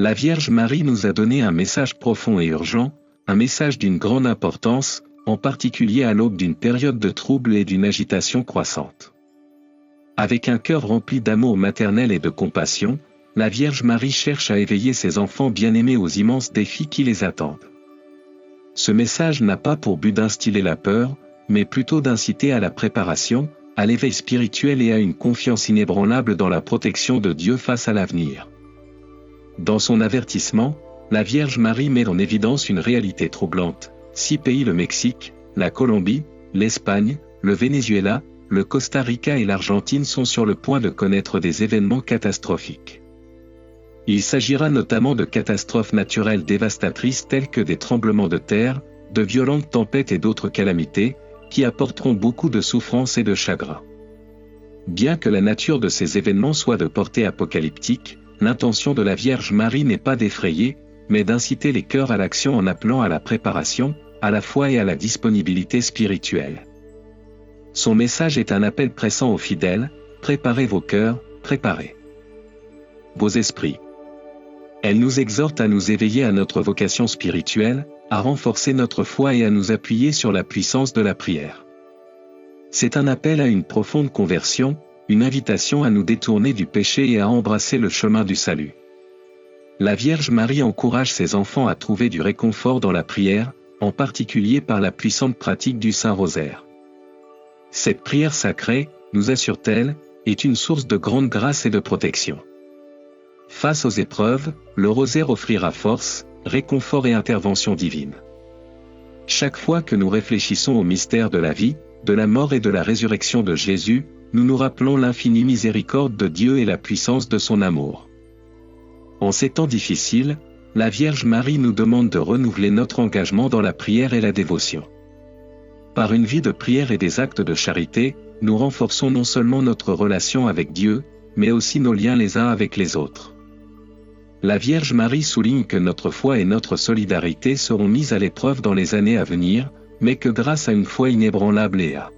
La Vierge Marie nous a donné un message profond et urgent, un message d'une grande importance, en particulier à l'aube d'une période de trouble et d'une agitation croissante. Avec un cœur rempli d'amour maternel et de compassion, la Vierge Marie cherche à éveiller ses enfants bien-aimés aux immenses défis qui les attendent. Ce message n'a pas pour but d'instiller la peur, mais plutôt d'inciter à la préparation, à l'éveil spirituel et à une confiance inébranlable dans la protection de Dieu face à l'avenir. Dans son avertissement, la Vierge Marie met en évidence une réalité troublante. 6 pays, le Mexique, la Colombie, l'Espagne, le Venezuela, le Costa Rica et l'Argentine sont sur le point de connaître des événements catastrophiques. Il s'agira notamment de catastrophes naturelles dévastatrices telles que des tremblements de terre, de violentes tempêtes et d'autres calamités, qui apporteront beaucoup de souffrance et de chagrin. Bien que la nature de ces événements soit de portée apocalyptique, l'intention de la Vierge Marie n'est pas d'effrayer, mais d'inciter les cœurs à l'action en appelant à la préparation, à la foi et à la disponibilité spirituelle. Son message est un appel pressant aux fidèles: préparez vos cœurs, préparez vos esprits. Elle nous exhorte à nous éveiller à notre vocation spirituelle, à renforcer notre foi et à nous appuyer sur la puissance de la prière. C'est un appel à une profonde conversion, une invitation à nous détourner du péché et à embrasser le chemin du salut. La Vierge Marie encourage ses enfants à trouver du réconfort dans la prière, en particulier par la puissante pratique du Saint-Rosaire. Cette prière sacrée, nous assure-t-elle, est une source de grande grâce et de protection. Face aux épreuves, le rosaire offrira force, réconfort et intervention divine. Chaque fois que nous réfléchissons au mystère de la vie, de la mort et de la résurrection de Jésus, nous nous rappelons l'infinie miséricorde de Dieu et la puissance de son amour. En ces temps difficiles, la Vierge Marie nous demande de renouveler notre engagement dans la prière et la dévotion. Par une vie de prière et des actes de charité, nous renforçons non seulement notre relation avec Dieu, mais aussi nos liens les uns avec les autres. La Vierge Marie souligne que notre foi et notre solidarité seront mises à l'épreuve dans les années à venir, mais que grâce à une foi inébranlable et à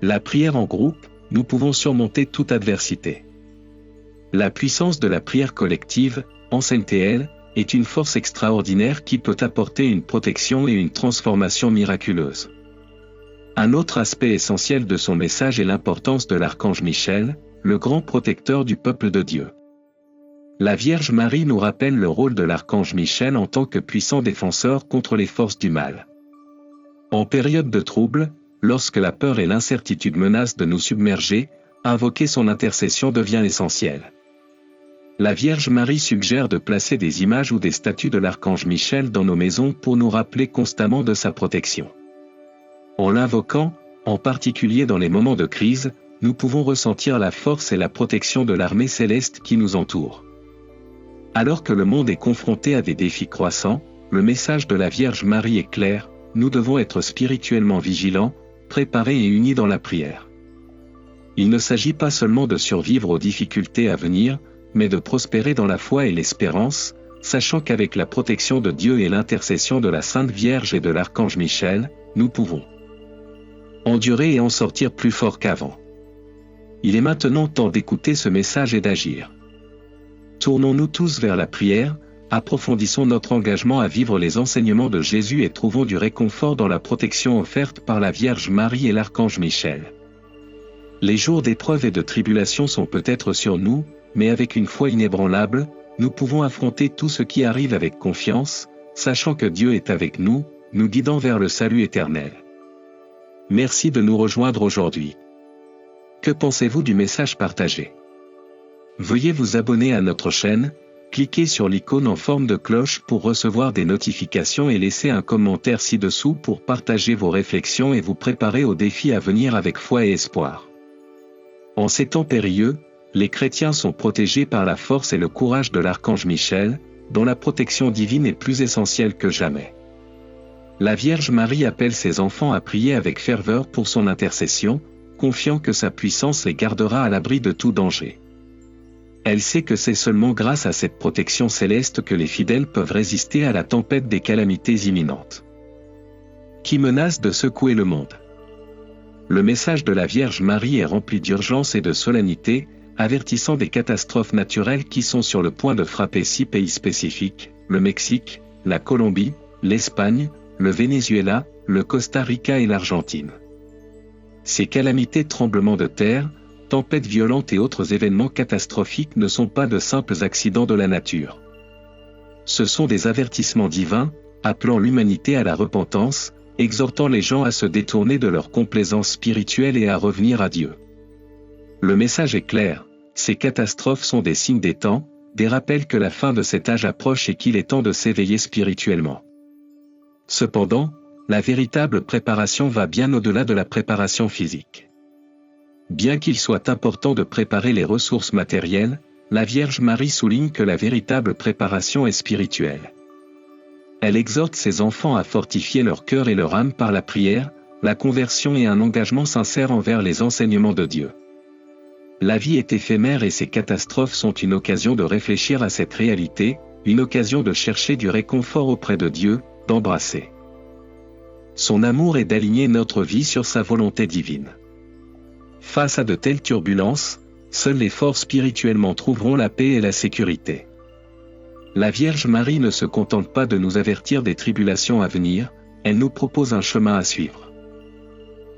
la prière en groupe, nous pouvons surmonter toute adversité. La puissance de la prière collective, enseigne-t-elle, est une force extraordinaire qui peut apporter une protection et une transformation miraculeuse. Un autre aspect essentiel de son message est l'importance de l'archange Michel, le grand protecteur du peuple de Dieu. La Vierge Marie nous rappelle le rôle de l'archange Michel en tant que puissant défenseur contre les forces du mal. En période de trouble, lorsque la peur et l'incertitude menacent de nous submerger, invoquer son intercession devient essentiel. La Vierge Marie suggère de placer des images ou des statues de l'archange Michel dans nos maisons pour nous rappeler constamment de sa protection. En l'invoquant, en particulier dans les moments de crise, nous pouvons ressentir la force et la protection de l'armée céleste qui nous entoure. Alors que le monde est confronté à des défis croissants, le message de la Vierge Marie est clair: nous devons être spirituellement vigilants, préparés et unis dans la prière. Il ne s'agit pas seulement de survivre aux difficultés à venir, mais de prospérer dans la foi et l'espérance, sachant qu'avec la protection de Dieu et l'intercession de la Sainte Vierge et de l'archange Michel, nous pouvons endurer et en sortir plus forts qu'avant. Il est maintenant temps d'écouter ce message et d'agir. Tournons-nous tous vers la prière, approfondissons notre engagement à vivre les enseignements de Jésus et trouvons du réconfort dans la protection offerte par la Vierge Marie et l'archange Michel. Les jours d'épreuve et de tribulation sont peut-être sur nous, mais avec une foi inébranlable, nous pouvons affronter tout ce qui arrive avec confiance, sachant que Dieu est avec nous, nous guidant vers le salut éternel. Merci de nous rejoindre aujourd'hui. Que pensez-vous du message partagé? Veuillez vous abonner à notre chaîne, cliquez sur l'icône en forme de cloche pour recevoir des notifications et laissez un commentaire ci-dessous pour partager vos réflexions et vous préparer aux défis à venir avec foi et espoir. En ces temps périlleux, les chrétiens sont protégés par la force et le courage de l'archange Michel, dont la protection divine est plus essentielle que jamais. La Vierge Marie appelle ses enfants à prier avec ferveur pour son intercession, confiant que sa puissance les gardera à l'abri de tout danger. Elle sait que c'est seulement grâce à cette protection céleste que les fidèles peuvent résister à la tempête des calamités imminentes qui menacent de secouer le monde. Le message de la Vierge Marie est rempli d'urgence et de solennité, avertissant des catastrophes naturelles qui sont sur le point de frapper 6 pays spécifiques, le Mexique, la Colombie, l'Espagne, le Venezuela, le Costa Rica et l'Argentine. Ces calamités, tremblements de terre, tempêtes violentes et autres événements catastrophiques ne sont pas de simples accidents de la nature. Ce sont des avertissements divins, appelant l'humanité à la repentance, exhortant les gens à se détourner de leur complaisance spirituelle et à revenir à Dieu. Le message est clair, ces catastrophes sont des signes des temps, des rappels que la fin de cet âge approche et qu'il est temps de s'éveiller spirituellement. Cependant, la véritable préparation va bien au-delà de la préparation physique. Bien qu'il soit important de préparer les ressources matérielles, la Vierge Marie souligne que la véritable préparation est spirituelle. Elle exhorte ses enfants à fortifier leur cœur et leur âme par la prière, la conversion et un engagement sincère envers les enseignements de Dieu. La vie est éphémère et ces catastrophes sont une occasion de réfléchir à cette réalité, une occasion de chercher du réconfort auprès de Dieu, d'embrasser son amour et d'aligner notre vie sur sa volonté divine. Face à de telles turbulences, seuls les forts spirituellement trouveront la paix et la sécurité. La Vierge Marie ne se contente pas de nous avertir des tribulations à venir, elle nous propose un chemin à suivre.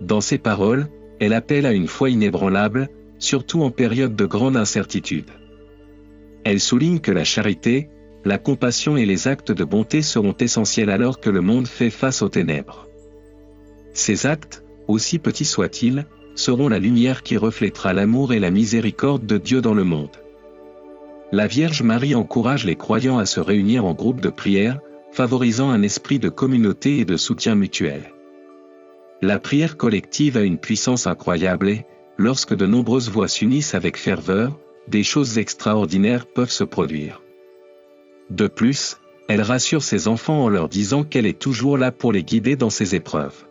Dans ses paroles, elle appelle à une foi inébranlable, surtout en période de grande incertitude. Elle souligne que la charité, la compassion et les actes de bonté seront essentiels alors que le monde fait face aux ténèbres. Ces actes, aussi petits soient-ils, seront la lumière qui reflètera l'amour et la miséricorde de Dieu dans le monde. La Vierge Marie encourage les croyants à se réunir en groupe de prière, favorisant un esprit de communauté et de soutien mutuel. La prière collective a une puissance incroyable et, lorsque de nombreuses voix s'unissent avec ferveur, des choses extraordinaires peuvent se produire. De plus, elle rassure ses enfants en leur disant qu'elle est toujours là pour les guider dans ces épreuves.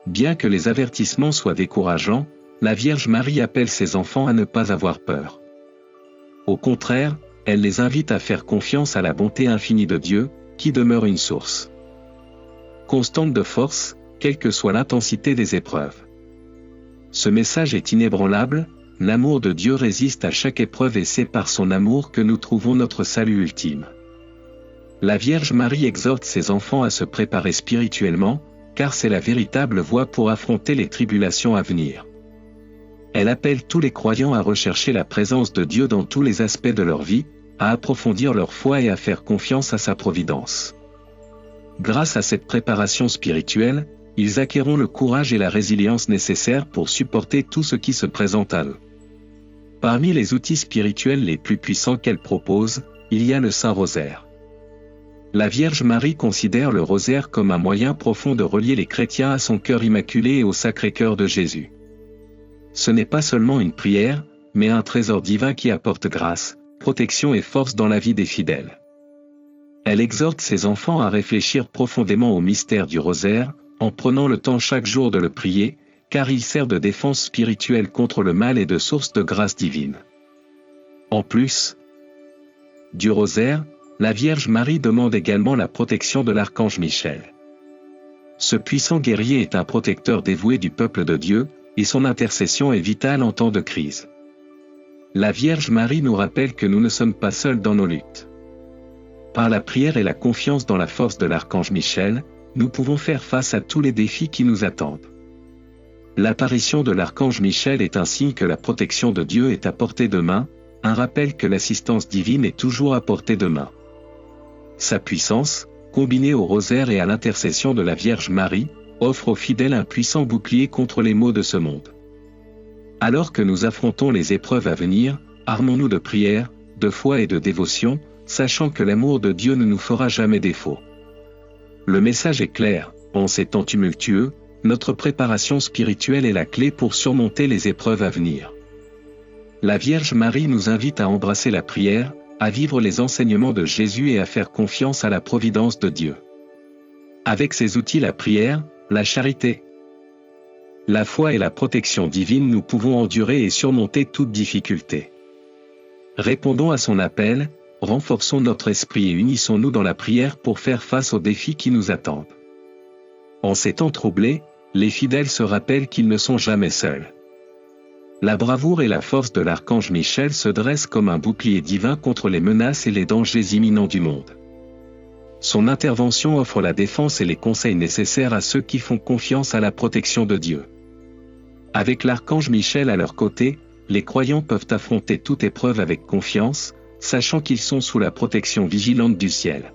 Bien que les avertissements soient décourageants, la Vierge Marie appelle ses enfants à ne pas avoir peur. Au contraire, elle les invite à faire confiance à la bonté infinie de Dieu, qui demeure une source constante de force, quelle que soit l'intensité des épreuves. Ce message est inébranlable, l'amour de Dieu résiste à chaque épreuve et c'est par son amour que nous trouvons notre salut ultime. La Vierge Marie exhorte ses enfants à se préparer spirituellement, car c'est la véritable voie pour affronter les tribulations à venir. Elle appelle tous les croyants à rechercher la présence de Dieu dans tous les aspects de leur vie, à approfondir leur foi et à faire confiance à sa providence. Grâce à cette préparation spirituelle, ils acquerront le courage et la résilience nécessaires pour supporter tout ce qui se présente à eux. Parmi les outils spirituels les plus puissants qu'elle propose, il y a le Saint-Rosaire. La Vierge Marie considère le rosaire comme un moyen profond de relier les chrétiens à son cœur immaculé et au Sacré-Cœur de Jésus. Ce n'est pas seulement une prière, mais un trésor divin qui apporte grâce, protection et force dans la vie des fidèles. Elle exhorte ses enfants à réfléchir profondément au mystère du rosaire, en prenant le temps chaque jour de le prier, car il sert de défense spirituelle contre le mal et de source de grâce divine. En plus du rosaire, la Vierge Marie demande également la protection de l'archange Michel. Ce puissant guerrier est un protecteur dévoué du peuple de Dieu, et son intercession est vitale en temps de crise. La Vierge Marie nous rappelle que nous ne sommes pas seuls dans nos luttes. Par la prière et la confiance dans la force de l'archange Michel, nous pouvons faire face à tous les défis qui nous attendent. L'apparition de l'archange Michel est un signe que la protection de Dieu est à portée de main, un rappel que l'assistance divine est toujours à portée de main. Sa puissance, combinée au rosaire et à l'intercession de la Vierge Marie, offre aux fidèles un puissant bouclier contre les maux de ce monde. Alors que nous affrontons les épreuves à venir, armons-nous de prière, de foi et de dévotion, sachant que l'amour de Dieu ne nous fera jamais défaut. Le message est clair, en ces temps tumultueux, notre préparation spirituelle est la clé pour surmonter les épreuves à venir. La Vierge Marie nous invite à embrasser la prière, à vivre les enseignements de Jésus et à faire confiance à la providence de Dieu. Avec ces outils, la prière, la charité, la foi et la protection divine, nous pouvons endurer et surmonter toute difficulté. Répondons à son appel, renforçons notre esprit et unissons-nous dans la prière pour faire face aux défis qui nous attendent. En ces temps troublés, les fidèles se rappellent qu'ils ne sont jamais seuls. La bravoure et la force de l'archange Michel se dressent comme un bouclier divin contre les menaces et les dangers imminents du monde. Son intervention offre la défense et les conseils nécessaires à ceux qui font confiance à la protection de Dieu. Avec l'archange Michel à leur côté, les croyants peuvent affronter toute épreuve avec confiance, sachant qu'ils sont sous la protection vigilante du ciel.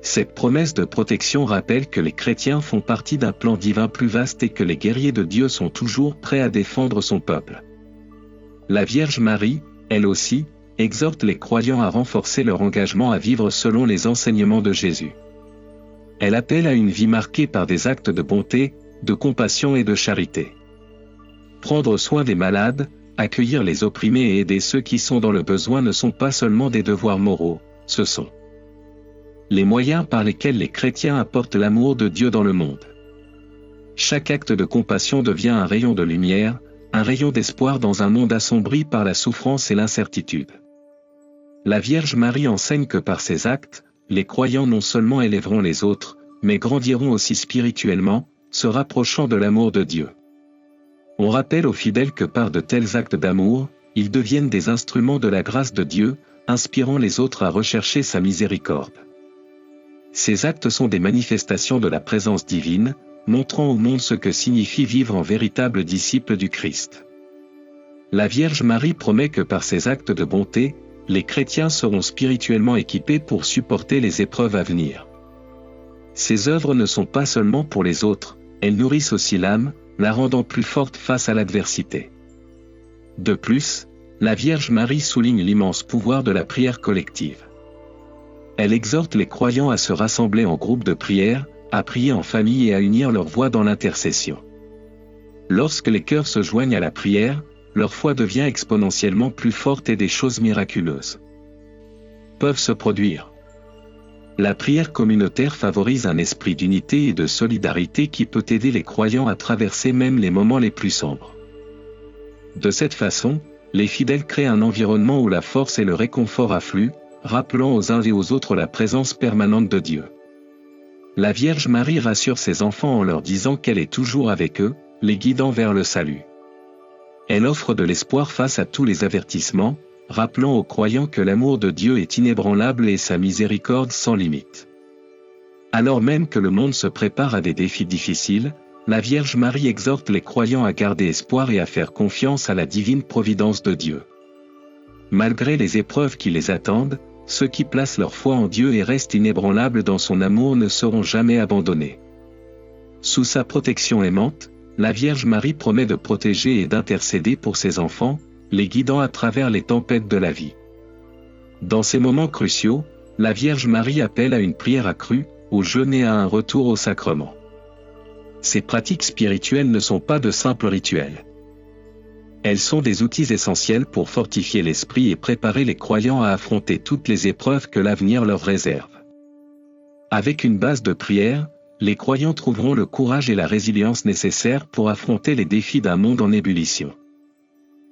Cette promesse de protection rappelle que les chrétiens font partie d'un plan divin plus vaste et que les guerriers de Dieu sont toujours prêts à défendre son peuple. La Vierge Marie, elle aussi, exhorte les croyants à renforcer leur engagement à vivre selon les enseignements de Jésus. Elle appelle à une vie marquée par des actes de bonté, de compassion et de charité. Prendre soin des malades, accueillir les opprimés et aider ceux qui sont dans le besoin ne sont pas seulement des devoirs moraux, ce sont les moyens par lesquels les chrétiens apportent l'amour de Dieu dans le monde. Chaque acte de compassion devient un rayon de lumière, un rayon d'espoir dans un monde assombri par la souffrance et l'incertitude. La Vierge Marie enseigne que par ses actes, les croyants non seulement élèveront les autres, mais grandiront aussi spirituellement, se rapprochant de l'amour de Dieu. On rappelle aux fidèles que par de tels actes d'amour, ils deviennent des instruments de la grâce de Dieu, inspirant les autres à rechercher sa miséricorde. Ces actes sont des manifestations de la présence divine, montrant au monde ce que signifie vivre en véritable disciple du Christ. La Vierge Marie promet que par ces actes de bonté, les chrétiens seront spirituellement équipés pour supporter les épreuves à venir. Ces œuvres ne sont pas seulement pour les autres, elles nourrissent aussi l'âme, la rendant plus forte face à l'adversité. De plus, la Vierge Marie souligne l'immense pouvoir de la prière collective. Elle exhorte les croyants à se rassembler en groupe de prière, à prier en famille et à unir leur voix dans l'intercession. Lorsque les cœurs se joignent à la prière, leur foi devient exponentiellement plus forte et des choses miraculeuses peuvent se produire. La prière communautaire favorise un esprit d'unité et de solidarité qui peut aider les croyants à traverser même les moments les plus sombres. De cette façon, les fidèles créent un environnement où la force et le réconfort affluent, rappelant aux uns et aux autres la présence permanente de Dieu. La Vierge Marie rassure ses enfants en leur disant qu'elle est toujours avec eux, les guidant vers le salut. Elle offre de l'espoir face à tous les avertissements, rappelant aux croyants que l'amour de Dieu est inébranlable et sa miséricorde sans limite. Alors même que le monde se prépare à des défis difficiles, la Vierge Marie exhorte les croyants à garder espoir et à faire confiance à la divine providence de Dieu. Malgré les épreuves qui les attendent, ceux qui placent leur foi en Dieu et restent inébranlables dans son amour ne seront jamais abandonnés. Sous sa protection aimante, la Vierge Marie promet de protéger et d'intercéder pour ses enfants, les guidant à travers les tempêtes de la vie. Dans ces moments cruciaux, la Vierge Marie appelle à une prière accrue, au jeûne et à un retour au sacrement. Ces pratiques spirituelles ne sont pas de simples rituels. Elles sont des outils essentiels pour fortifier l'esprit et préparer les croyants à affronter toutes les épreuves que l'avenir leur réserve. Avec une base de prière, les croyants trouveront le courage et la résilience nécessaires pour affronter les défis d'un monde en ébullition.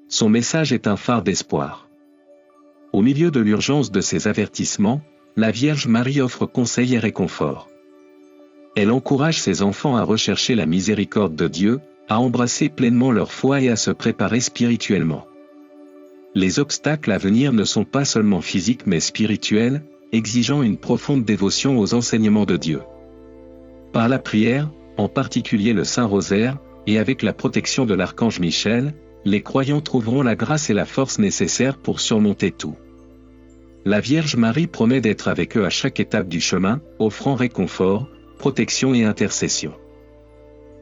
Son message est un phare d'espoir. Au milieu de l'urgence de ces avertissements, la Vierge Marie offre conseil et réconfort. Elle encourage ses enfants à rechercher la miséricorde de Dieu, à embrasser pleinement leur foi et à se préparer spirituellement. Les obstacles à venir ne sont pas seulement physiques mais spirituels, exigeant une profonde dévotion aux enseignements de Dieu. Par la prière, en particulier le Saint-Rosaire, et avec la protection de l'archange Michel, les croyants trouveront la grâce et la force nécessaires pour surmonter tout. La Vierge Marie promet d'être avec eux à chaque étape du chemin, offrant réconfort, protection et intercession.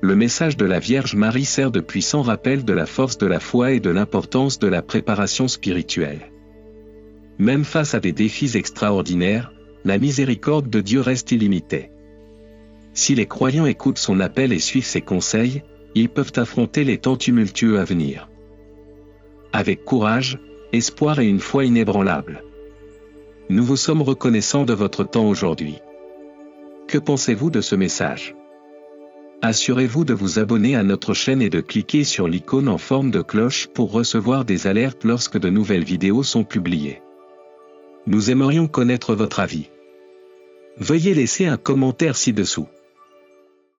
Le message de la Vierge Marie sert de puissant rappel de la force de la foi et de l'importance de la préparation spirituelle. Même face à des défis extraordinaires, la miséricorde de Dieu reste illimitée. Si les croyants écoutent son appel et suivent ses conseils, ils peuvent affronter les temps tumultueux à venir. Avec courage, espoir et une foi inébranlable. Nous vous sommes reconnaissants de votre temps aujourd'hui. Que pensez-vous de ce message ? Assurez-vous de vous abonner à notre chaîne et de cliquer sur l'icône en forme de cloche pour recevoir des alertes lorsque de nouvelles vidéos sont publiées. Nous aimerions connaître votre avis. Veuillez laisser un commentaire ci-dessous.